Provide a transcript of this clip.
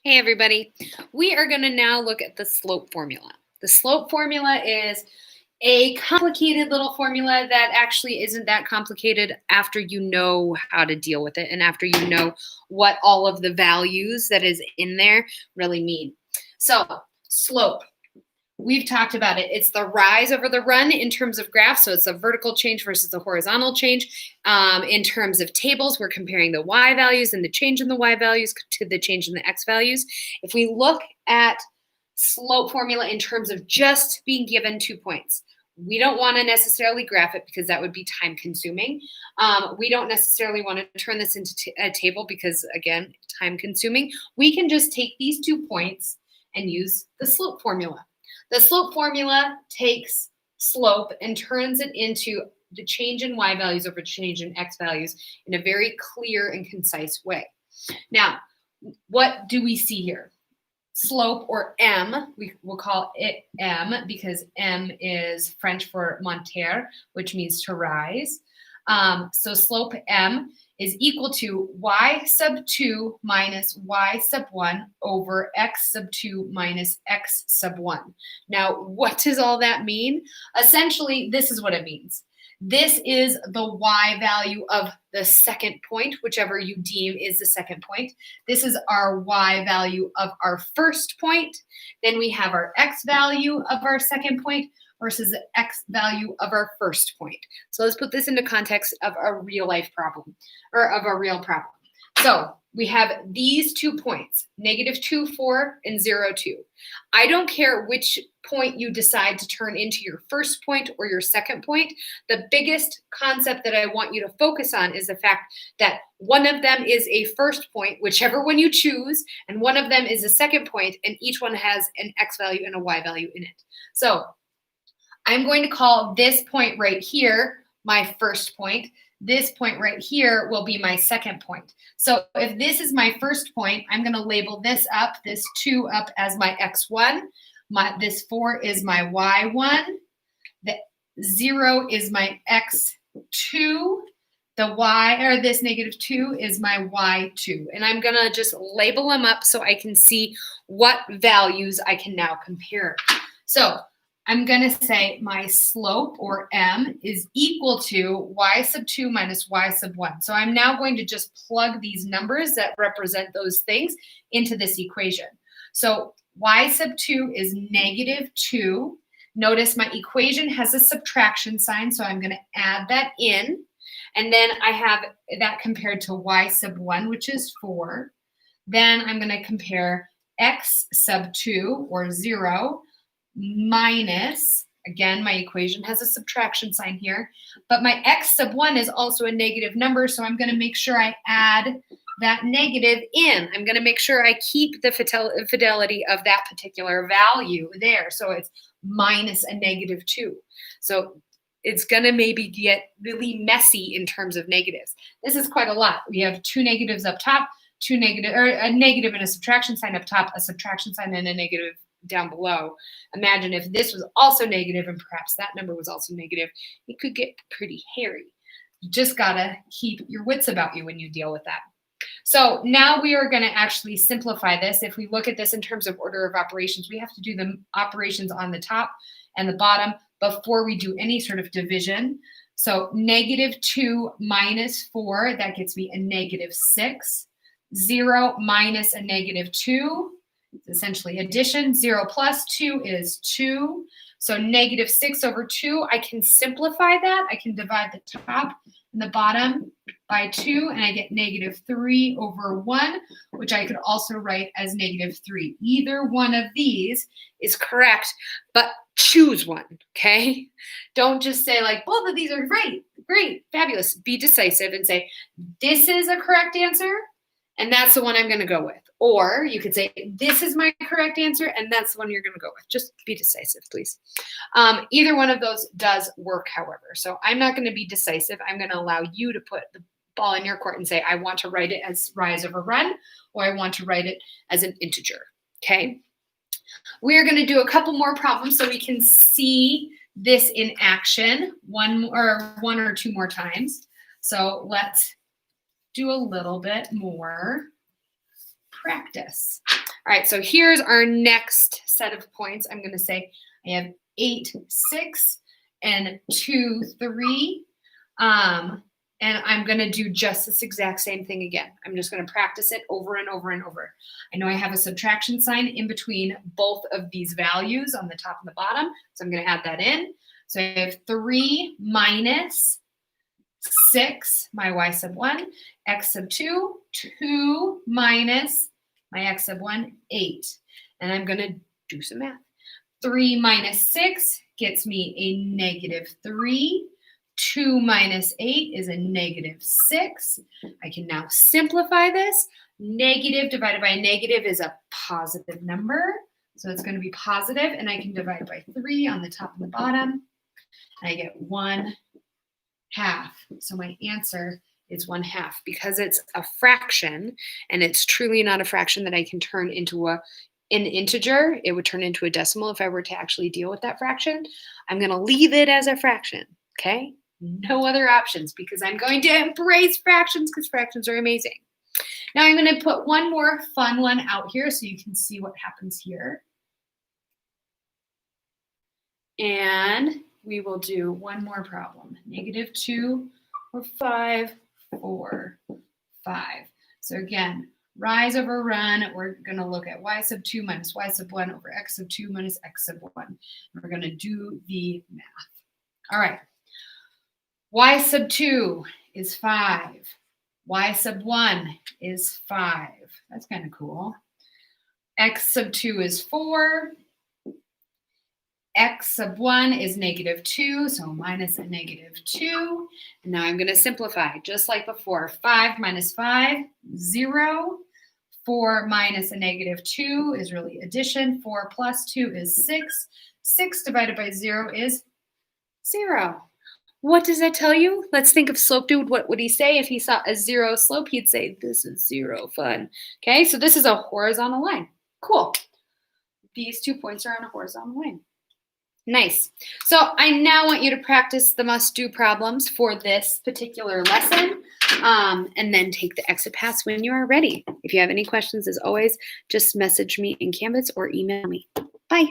Hey everybody, we are going to now look at the slope formula. The slope formula is a complicated little formula that actually isn't that complicated after you know how to deal with it and after you know what all of the values that is in there really mean. So slope, we've talked about it. It's the rise over the run in terms of graphs. So it's a vertical change versus a horizontal change. In terms of tables, we're comparing the y values and the change in the y values to the change in the x values. If we look at slope formula in terms of just being given 2 points, we don't want to necessarily graph it because that would be time consuming. We don't necessarily want to turn this into a table because, again, time consuming. We can just take these 2 points and use the slope formula. The slope formula takes slope and turns it into the change in y values over change in x values in a very clear and concise way. Now, what do we see here? Slope, or m, we will call it m because m is French for monter, which means to rise. So slope m is equal to y sub 2 minus y sub 1 over x sub 2 minus x sub 1. Now, what does all that mean? Essentially, this is what it means. This is the y value of the second point, whichever you deem is the second point. This is our y value of our first point. Then we have our x value of our second point versus the x value of our first point. So let's put this into context of a real life problem, or of a real problem. So we have these 2 points, -2, 4, and 0, 2. I don't care which point you decide to turn into your first point or your second point. The biggest concept that I want you to focus on is the fact that one of them is a first point, whichever one you choose, and one of them is a second point, and each one has an x value and a y value in it. So I'm going to call this point right here my first point. This point right here will be my second point. So if this is my first point, I'm going to label this 2 up as my x1. This 4 is my y1. The 0 is my x2. This -2 is my y2. And I'm going to just label them up so I can see what values I can now compare. So I'm going to say my slope, or m, is equal to y sub 2 minus y sub 1. So I'm now going to just plug these numbers that represent those things into this equation. So y sub 2 is -2. Notice my equation has a subtraction sign, so I'm going to add that in. And then I have that compared to y sub 1, which is 4. Then I'm going to compare x sub 2, or 0, minus, again, my equation has a subtraction sign here, but my x sub 1 is also a negative number, so I'm going to make sure I add that negative in. I'm going to make sure I keep the fidelity of that particular value there. So it's minus a -2. So it's going to maybe get really messy in terms of negatives. This is quite a lot. We have 2 negatives up top, a negative and a subtraction sign up top, a subtraction sign and a negative down below. Imagine if this was also negative and perhaps that number was also negative. It could get pretty hairy. You just gotta keep your wits about you when you deal with that. So now we are going to actually simplify this. If we look at this in terms of order of operations, we have to do the operations on the top and the bottom before we do any sort of division. So -2 minus 4, that gets me a -6. 0 minus a -2. It's essentially addition. 0 plus 2 is 2. So -6 over 2, I can simplify that. I can divide the top and the bottom by 2, and I get -3 over 1, which I could also write as -3. Either one of these is correct, but choose one, okay? Don't just say like, both of these are great, fabulous. Be decisive and say, this is a correct answer, and that's the one I'm going to go with. Or you could say, this is my correct answer, and that's the one you're going to go with. Just be decisive, please. Either one of those does work, however. So I'm not going to be decisive. I'm going to allow you to put the ball in your court and say, I want to write it as rise over run, or I want to write it as an integer, okay? We're going to do a couple more problems so we can see this in action one or two more times. So let's do a little bit more practice. All right, so here's our next set of points. I'm going to say I have 8, 6, and 2, 3. And I'm going to do just this exact same thing again. I'm just going to practice it over and over and over. I know I have a subtraction sign in between both of these values on the top and the bottom, so I'm going to add that in. So I have 3 minus 6, my y sub 1, x sub 2, 2 minus my x sub 1, 8. And I'm going to do some math. 3 minus 6 gets me a negative 3. 2 minus 8 is a negative 6. I can now simplify this. Negative divided by negative is a positive number. So it's going to be positive, and I can divide by 3 on the top and the bottom. And I get 1/2. So my answer is 1/2. Because it's a fraction, and it's truly not a fraction that I can turn into an integer. It would turn into a decimal if I were to actually deal with that fraction. I'm going to leave it as a fraction, okay? No other options, because I'm going to embrace fractions, because fractions are amazing. Now I'm going to put one more fun one out here so you can see what happens here. And we will do one more problem. Negative 2 or 5 or 5. So again, rise over run. We're going to look at y sub 2 minus y sub 1 over x sub 2 minus x sub 1. We're going to do the math. All right. Y sub 2 is 5. Y sub 1 is 5. That's kind of cool. X sub 2 is 4. X sub 1 is negative 2, so minus a negative 2. And now I'm going to simplify just like before. 5 minus 5, 0. 4 minus a negative 2 is really addition. 4 plus 2 is 6. 6 divided by 0 is 0. What does that tell you? Let's think of slope dude. What would he say if he saw a 0 slope? He'd say, this is 0 fun. Okay, so this is a horizontal line. Cool. These 2 points are on a horizontal line. Nice. So I now want you to practice the must-do problems for this particular lesson, and then take the exit pass when you are ready. If you have any questions, as always, just message me in Canvas or email me. Bye.